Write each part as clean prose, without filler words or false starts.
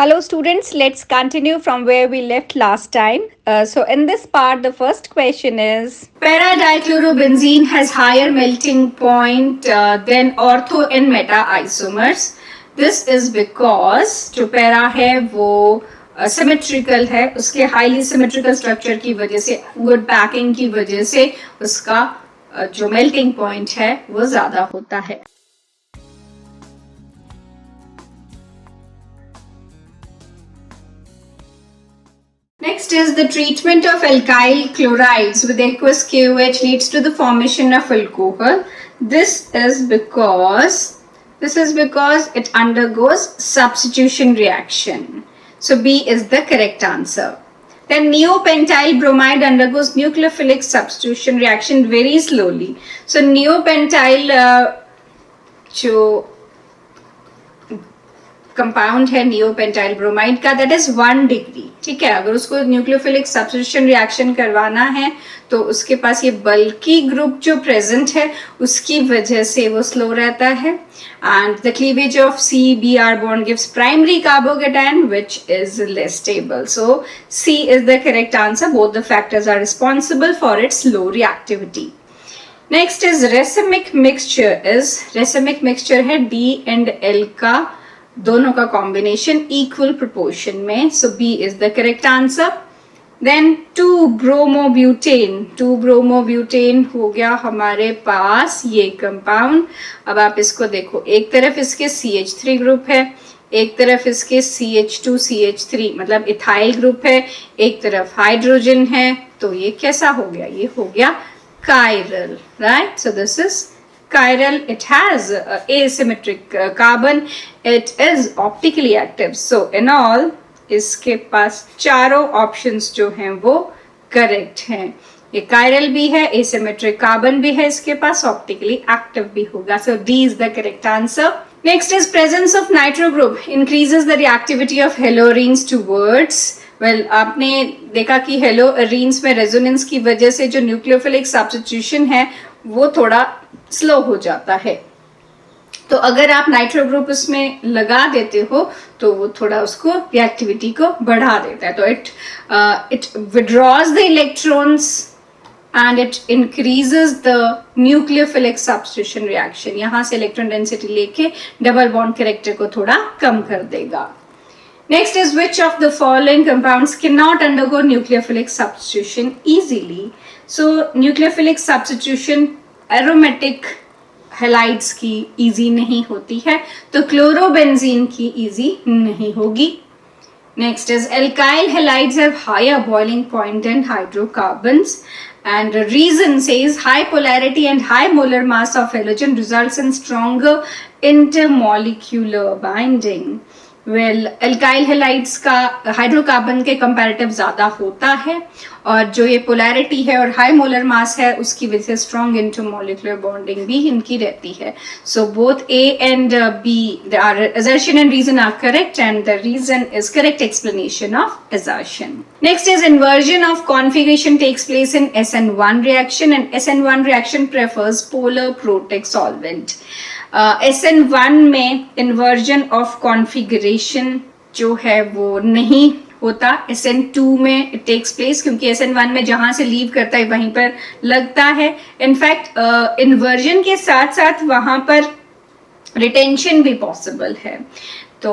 Hello, students. Let's continue from where we left last time. So, in this part, the first question is para-dichlorobenzene has higher melting point than ortho and meta isomers. This is because जो para है वो symmetrical है, उसके highly symmetrical structure की वजह से, good packing की वजह से उसका जो मेल्टिंग पॉइंट है वो ज्यादा होता है. Next is the treatment of alkyl chlorides with aqueous KOH leads to the formation of alcohol. This is because it undergoes substitution reaction. So B is the correct answer. Then neopentyl bromide undergoes nucleophilic substitution reaction very slowly. So neopentyl जो compound है neopentyl bromide का, that is 1 degree. ठीक है, अगर उसको nucleophilic substitution reaction करवाना है तो उसके पास ये बल्की ग्रुप जो प्रेजेंट है उसकी वजह से वो स्लो रहता है. And the cleavage of CBr bond gives primary carbocation which is less stable. So C is the correct answer. Both the factors are responsible for its low reactivity. Next is racemic mixture. Racemic mixture है D and L का दोनों का combination equal proportion में. So B is the correct answer. Then two bromobutane हो गया हमारे पास ये compound. अब आप इसको देखो, एक तरफ इसके CH3 ग्रुप है, एक तरफ इसके CH2CH3 मतलब इथाइल ग्रुप है, एक तरफ हाइड्रोजन है. तो ये कैसा हो गया? ये हो गया chiral, right? So this is chiral. It has asymmetric carbon. It is optically active. So in all इसके पास चारों ऑप्शंस जो हैं वो करेक्ट हैं. ये chiral भी है, asymmetric carbon भी है इसके पास, optically active भी होगा. So D is the correct answer. Next is presence of nitro group increases the reactivity of haloarenes towards. Well, आपने देखा कि हेलोअरीन्स में रेजोनेंस की वजह से जो न्यूक्लियोफिलिक सब्स्टिट्यूशन है वो थोड़ा स्लो हो जाता है. तो अगर आप नाइट्रो ग्रुप उसमें लगा देते हो तो वो थोड़ा उसको रिएक्टिविटी को बढ़ा देता है. तो it withdraws the electrons and it increases the nucleophilic substitution reaction. यहाँ से इलेक्ट्रॉन डेंसिटी लेके डबल बॉन्ड कैरेक्टर को थोड़ा कम कर देगा. Next is which of the following compounds cannot undergo nucleophilic substitution easily? So nucleophilic substitution aromatic halides की easy नहीं होती है, तो chlorobenzene की easy नहीं होगी. Next is alkyl halides have higher boiling point than hydrocarbons. And the reason says high polarity and high molar mass of halogen results in stronger intermolecular binding. Well alkyl halides का hydrocarbon के comparative ज़्यादा होता है और जो ये polarity है और हाई मोलर मास है उसकी वजह से स्ट्रॉन्ग इंटरमोलिकुलर बॉन्डिंग भी इनकी रहती है. So both A and B, their assertion and reason are correct and the reason is correct explanation of assertion. Next is inversion of configuration takes place in SN1 reaction and SN1 reaction prefers polar protic solvent. SN1 में inversion of configuration जो है वो नहीं होता. SN2 में it takes place क्योंकि SN1 में जहाँ से लीव करता है वहीं पर लगता है. इनफैक्ट इन्वर्जन के साथ साथ वहाँ पर रिटेंशन भी पॉसिबल है. तो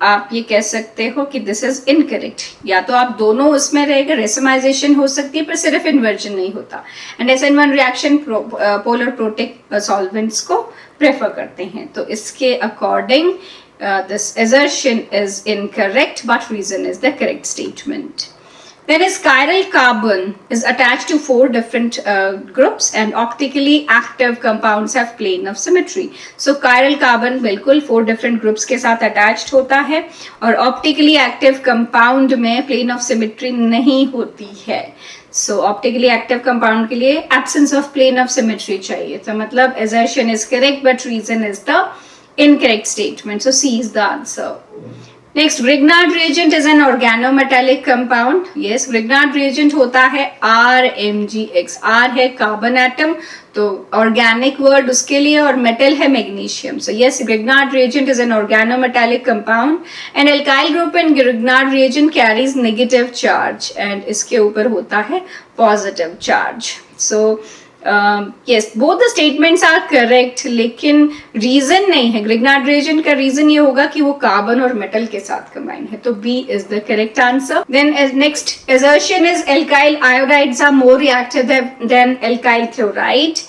आप ये कह सकते हो कि दिस इज इनकरेक्ट. या तो आप दोनों उसमें रहेगा, रेसमाइजेशन हो सकती है पर सिर्फ इन्वर्जन नहीं होता. And SN1 reaction polar protic solvents को प्रेफर करते हैं. तो इसके according this assertion is incorrect but reason is the correct statement. Then is chiral carbon is attached to 4 different groups and optically active compounds have plane of symmetry. So chiral carbon बिल्कुल 4 different groups के साथ attached होता है और optically active compound में plane of symmetry नहीं होती है. So optically active compound के लिए absence of plane of symmetry चाहिए. तो मतलब assertion is correct but reason is the incorrect statement. So C is the answer. Next, Grignard reagent is an organometallic compound. Yes, Grignard reagent होता है RMgX. R है carbon atom, तो organic word उसके लिए, और मेटल है magnesium. So yes, Grignard reagent is an organometallic compound. An alkyl group in Grignard reagent carries negative charge and इसके ऊपर होता है positive charge. So yes, both the statements are correct, लेकिन reason नहीं है. Grignard reagent का reason ये होगा कि वो कार्बन और मेटल के साथ कंबाइन है, तो B is the correct answer. Then next assertion is alkyl iodides are more reactive than alkyl chloride.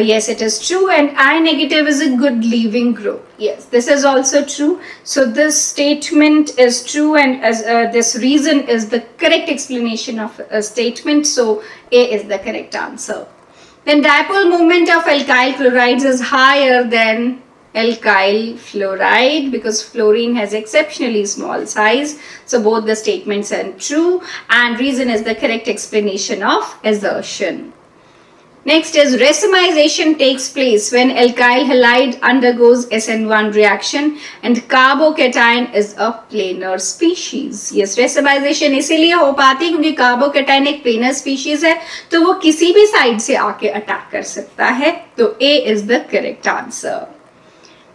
Yes, it is true, and I negative is a good leaving group. Yes, this is also true. So this statement is true, and as this reason is the correct explanation of a statement. So A is the correct answer. Then dipole moment of alkyl chlorides is higher than alkyl fluoride because fluorine has exceptionally small size. So both the statements are true, and reason is the correct explanation of assertion. Next is racemization takes place when alkyl halide undergoes SN1 reaction and carbocation is a planar species. Yes, racemization इसीलिए हो पाती है क्योंकि carbocation एक planar species है, तो वो किसी भी साइड से आके अटैक कर सकता है. तो A is the correct answer.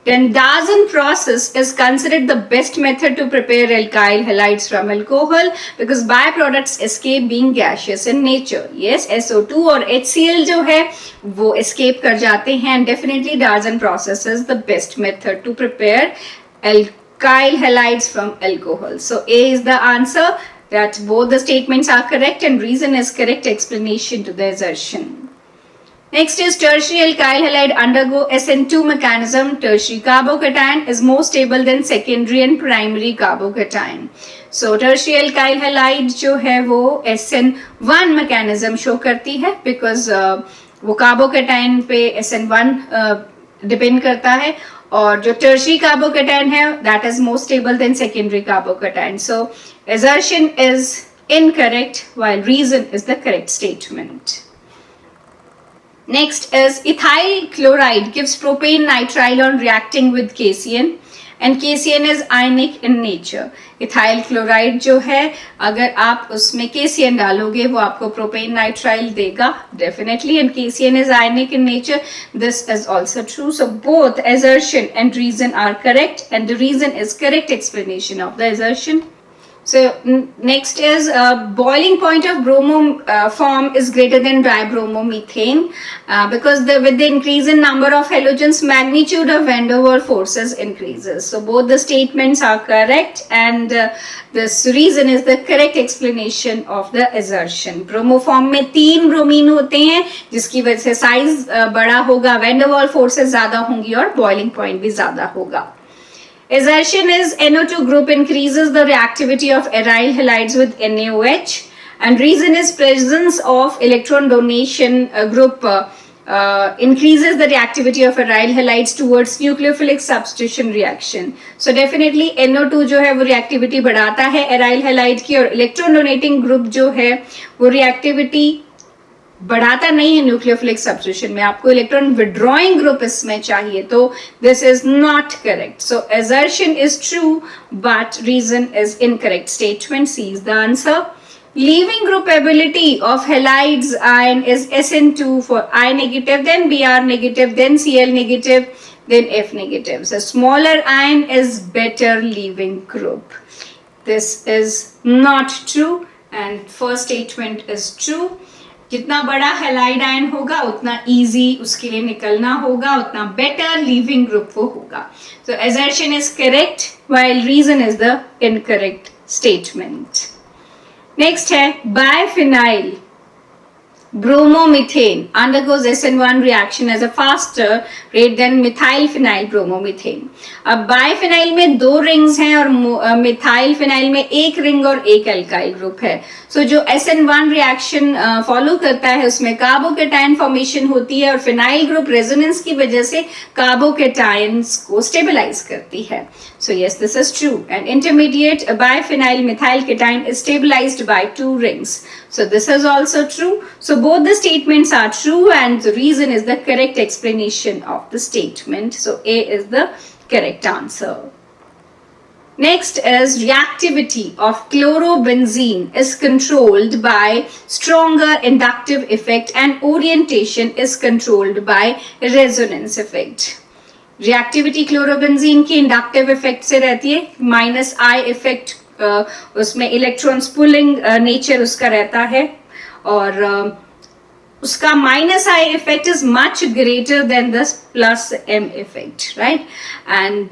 Then Darson process is considered the best method to prepare alkyl halides from alcohol because byproducts escape being gaseous in nature. Yes, SO2 और HCl जो है वो escape कर जाते हैं, and definitely Darson process is the best method to prepare alkyl halides from alcohol. So A is the answer, that both the statements are correct and reason is correct explanation to the assertion. Next is tertiary alkyl halide undergo SN2 mechanism. Tertiary carbocation is more stable than secondary and primary carbocation. So tertiary alkyl halide जो है वो SN1 mechanism show करती है because वो carbocation पे SN1 depend करता है, और जो tertiary carbocation है that is more stable than secondary carbocation. So assertion is incorrect while reason is the correct statement. Next is ethyl chloride gives propane nitrile on reacting with KCN, and KCN is ionic in nature. Ethyl chloride जो है अगर आप उसमें KCN डालोगे वो आपको propane nitrile देगा definitely, and KCN is ionic in nature. This is also true. So both assertion and reason are correct, and the reason is correct explanation of the assertion. So next is boiling point of bromo form is greater than dibromomethane because with the increase in number of halogens, magnitude of van der Waals forces increases. So both the statements are correct, and this reason is the correct explanation of the assertion. Bromo form में 3 bromine होते हैं जिसकी वजह से size बड़ा होगा, van der Waals forces ज्यादा होंगी और boiling point भी ज्यादा होगा. Assertion is NO2 group increases the reactivity of aryl halides with NaOH, and reason is presence of electron donation group increases the reactivity of aryl halides towards nucleophilic substitution reaction. So definitely NO2 जो है वो reactivity बढ़ाता है aryl halide की, और electron donating group जो है वो reactivity बढ़ाता नहीं है न्यूक्लियोफिलिक सब्स्टिट्यूशन में. आपको इलेक्ट्रॉन विड्रॉइंग ग्रुप इसमें चाहिए, तो this is not correct. So assertion is true but reason is incorrect statement. C is the answer. Leaving group ability of halides ion is SN2 for I negative, then Br negative, then Cl negative, then F negative. So smaller ion is better leaving group. This is not true, and first statement is true. जितना बड़ा halide ion होगा उतना easy उसके लिए निकलना होगा, उतना better leaving group वो होगा. सो assertion is correct while reason is the incorrect statement. Next है biphenyl bromomethane undergoes SN1 reaction as a faster rate than methylphenyl bromomethane. अब biphenyl में 2 रिंग्स हैं और methylphenyl में 1 रिंग और 1 अल्काइल ग्रुप है. सो जो SN1 रिएक्शन फॉलो करता है उसमें कार्बोकेटायन फॉर्मेशन होती है, और फिनाइल ग्रुप रेजोनेंस की वजह से कार्बोकेटायंस को स्टेबलाइज करती है. So yes, this is true, and intermediate biphenyl methyl cation is stabilized by 2 rings. So this is also true. So both the statements are true, and the reason is the correct explanation of the statement. So A is the correct answer. Next is reactivity of chlorobenzene is controlled by stronger inductive effect and orientation is controlled by resonance effect. Reactivity chlorobenzene की inductive effect से रहती है, -I effect उसमें electrons pulling nature उसका रहता है और उसका -I effect is much greater than the +M effect, right? And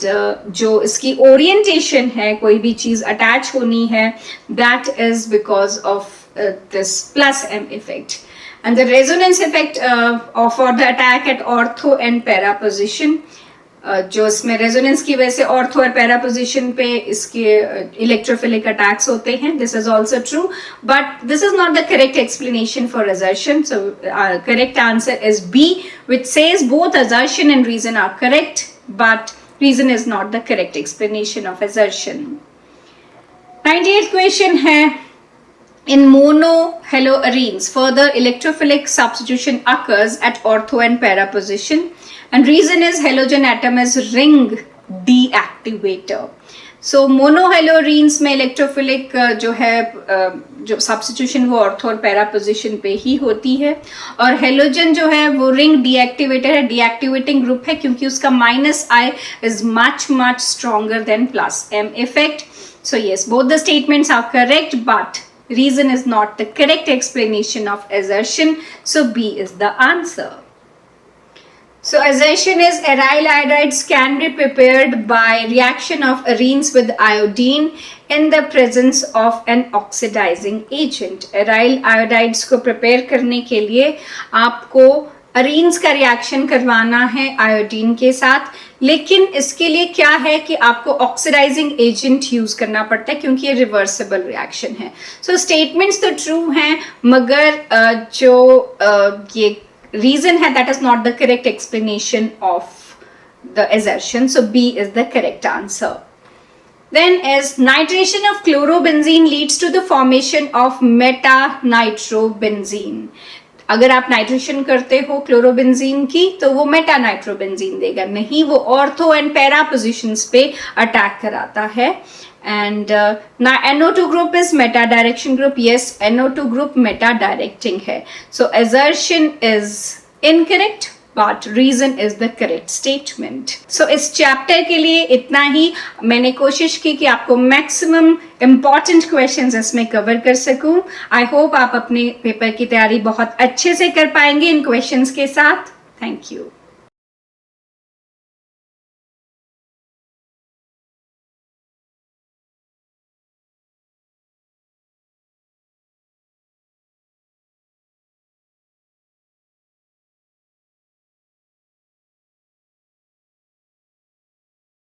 जो इसकी orientation है, कोई भी चीज attach होनी है, that is because of this +M effect. And the resonance effect for the attack at ortho and para position, जो इसमें रेजोनेंस की वजह से ऑर्थो और पैरा पोजिशन पे इसके इलेक्ट्रोफिलिक अटैक्स होते हैं. This is also true, but this is not the correct explanation for assertion. So correct answer is B, which says both assertion and reason are correct, but reason is not the correct explanation of assertion. 98th question है, in monohaloarenes further electrophilic substitution occurs at ortho and para position, and reason is halogen atom is ring deactivator. So monohaloarenes में electrophilic जो है जो substitution वो ortho और para position पे ही होती है, और halogen जो है वो ring deactivator है, deactivating group है क्योंकि उसका -I is much stronger than +M effect. So yes, both the statements are correct, but reason is not the correct explanation of assertion, so B is the answer. So assertion is aryl iodides can be prepared by reaction of arenes with iodine in the presence of an oxidizing agent. aryl iodides को prepare करने के लिए आपको arenes का reaction करवाना है iodine के साथ, लेकिन इसके लिए क्या है कि आपको ऑक्सीडाइजिंग एजेंट यूज करना पड़ता है क्योंकि ये रिवर्सिबल रिएक्शन है. सो स्टेटमेंट्स तो ट्रू हैं, मगर जो ये रीजन है that is not the correct explanation of the assertion. So B is the correct answer. Then as nitration of chlorobenzene leads to the formation of meta-nitrobenzene. अगर आप nitration करते हो क्लोरोबेंजीन की तो वो मेटा नाइट्रोबेंजीन देगा, नहीं वो ऑर्थो एंड पैरा पोजिशंस पे अटैक कराता है. And NO2 group is meta direction group. Yes, NO2 group meta directing है. So assertion is incorrect, but reason is the correct statement. So इस चैप्टर के लिए इतना ही. मैंने कोशिश की कि आपको मैक्सिमम इम्पॉर्टेंट क्वेश्चंस इसमें कवर कर सकूं. आई होप आप अपने पेपर की तैयारी बहुत अच्छे से कर पाएंगे इन क्वेश्चंस के साथ. Thank you.